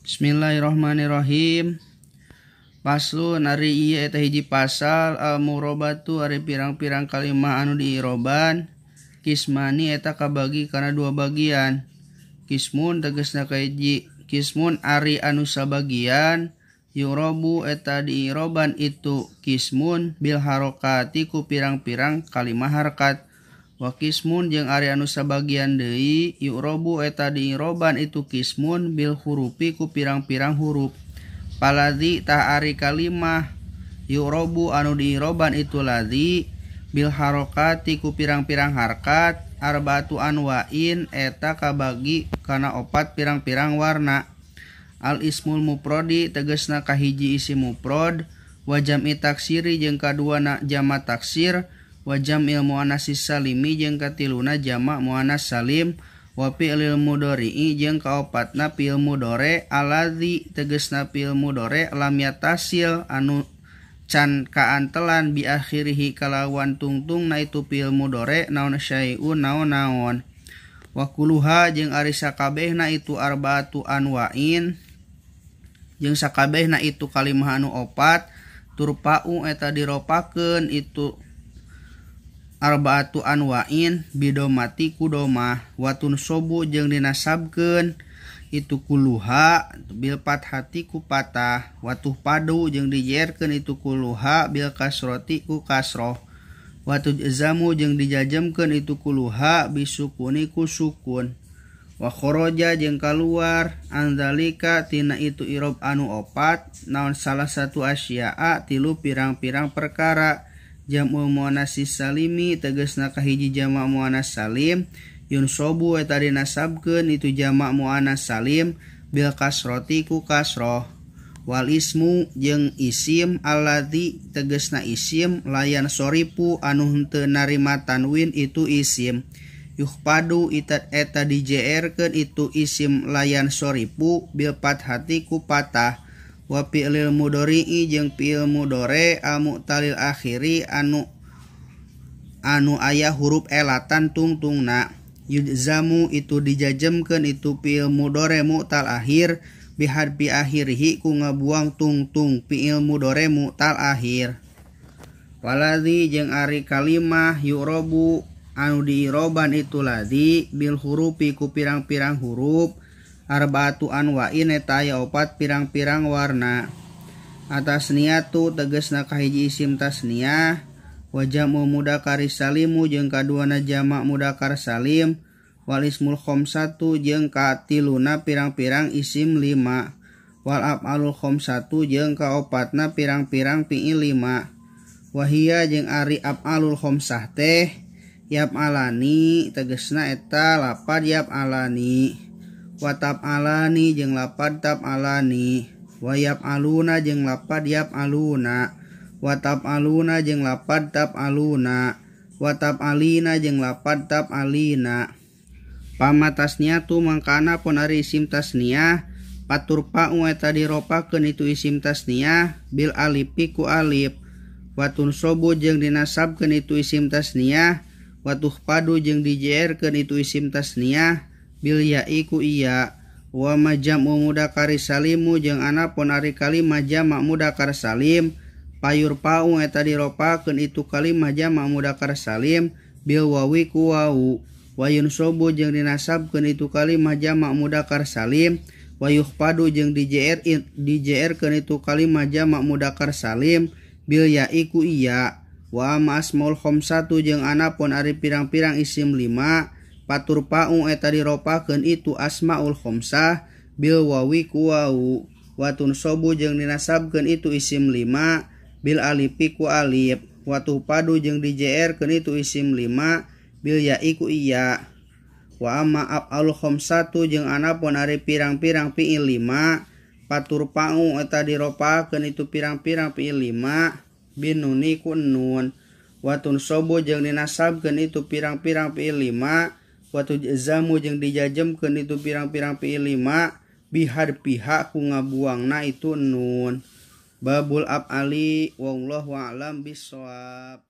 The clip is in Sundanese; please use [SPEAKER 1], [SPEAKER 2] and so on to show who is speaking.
[SPEAKER 1] Bismillahirrahmanirrahim. Paslun ari ieu eta hiji pasal al-murobatu ari pirang-pirang kalimah anu diiroban. Kismani eta kabagi kana dua bagian. Kismun tegasna kahiji kismun ari anu sabagian, yurobu eta diiroban itu kismun bil harokati ku pirang-pirang kalimah harkat. Wa kismun jeung ari anu sabagian deui yurobu eta diiroban itu kismun bil hurufi ku pirang-pirang huruf. Paladzi tah ari kalimah yurobu anu diiroban itu ladzi bil harokati ku pirang-pirang harkat. Arbatu anwain eta kabagi kana opat pirang-pirang warna. Al ismul mufrodi tegasna kahiji isim mufrad, wa jam'i taksiri jeung kaduana jama taksir, wa jam'il muannatsis salimi jeung katiluna jama muannas salim, wa fi'lil mudhari'i jeung kaopatna fi'il mudhari. Alladzi tegasna fi'il mudhari lam yatasil anu can kaantelan bi akhirih kalawan tungtungna itu fi'il mudhari naon syai'un naon-naon. Wa kulluha jeung ari sakabehna itu arbaatu anwa'in jeung sakabehna itu kalimah anu opat turpa'u eta diropakeun itu arbaatu anwa'in bidomati kudomah. Watun sobu jeung dinasabkeun itu kuluha bil fathati ku patah. Watuh padu jeung dijerkeun itu kuluha bil kasroti ku kasroh. Watuh jamu jeung dijajemkeun itu kuluha bisukuni ku sukun. Wa kharaja jeung kaluar anzalika tina itu irob anu opat naon salah satu asya'a tilu pirang-pirang perkara. Jam'ul muannatsis salimi tegasna kahiji jama' muannas salim, yunsobu eta dinasabkeun itu jama' muannas salim bil kasroti ku kasroh. Wal ismu jeung isim alladzi tegasna isim layan soripu anu henteu narima tanwin itu isim. Yuhpadu eta dijeerkeun itu isim layan soripu bil fathati ku patah. Wa fi'lil mudhari'i jeung fi'il mudhari al-mu'talil akhiri anu aya huruf elatan tungtungna. Yujzamu itu dijajemkeun itu fi'il mudhari mu'tal akhir bihadfi akhirih ku ngabuang tungtung fi'il mudhari mu'tal akhir. Waladzi jeung ari kalimah yurobu anu diiroban itu ladzi bil hurufi ku pirang-pirang huruf. Arbaatu anwa'in eta aya opat pirang-pirang warna. Atasniyatu tegasna kahiji isim tasniyah, wa jam'u mudzakkari salimu jeung kaduana jama' mudzakkar salim, wal ismul khamsatu jeung katiluna pirang-pirang isim lima, wal af'alul khamsatu jeung kaopatna pirang-pirang fi'il lima. Wahia jeung ari af'alul khamsah teh yaf'alani tegasna eta lapad yaf'alani. Wa tab'alani jeung lapad tab'alani. Wa yaf'aluna jeung lapad yaf'aluna. Wa tab'aluna jeung lapad tab'aluna. Wa tab'alina jeung lapad tab'alina. Pamatasniyatu mangkana pun ari isim tasniyah paturpa'u eta diropakeun itu isim tasniyah bil alifi ku alif. Wa tunsobu jeung dinasabkeun itu isim tasniyah. Wa tuhpadu jeung dijeerkeun itu isim tasniyah bil ya'i ku iya. Wa majam'u mudzakkari salimu jeung anapun ari kalimah jama' mudzakkar salim payurpa'u eta diropakeun itu kalimah jama' mudzakkar salim bil wawi ku wawu. Wa yunsobu jeung dinasabkeun itu kalimah jama' mudzakkar salim. Wa yuhpadu jeung dijeerkeun itu kalimah jama' mudzakkar salim bil ya'i ku iya. Wa amma asmaul khamsatu jeung anapun ari pirang-pirang isim lima paturpa'u eta diropakeun itu asmaul khamsah bil wawi ku wawu. Wa tunsobu jeung dinasabkeun itu isim lima bil alifi ku alif. Wa tuhpadu jeung dijeerkeun itu isim lima bil ya'i ku iya. Wa amma af'alul khamsatu jeung anapun ari pirang-pirang fi'il lima paturpa'u eta diropakeun itu pirang-pirang fi'il lima bin nuni ku nun. Wa tunsobu jeung dinasabkeun itu pirang-pirang fi'il lima. Wa tujzamu jeung dijajemkeun itu pirang-pirang fi'il lima bihadfiha ku ngabuangna itu nun. Babul af'ali wallahu a'lam bissawab.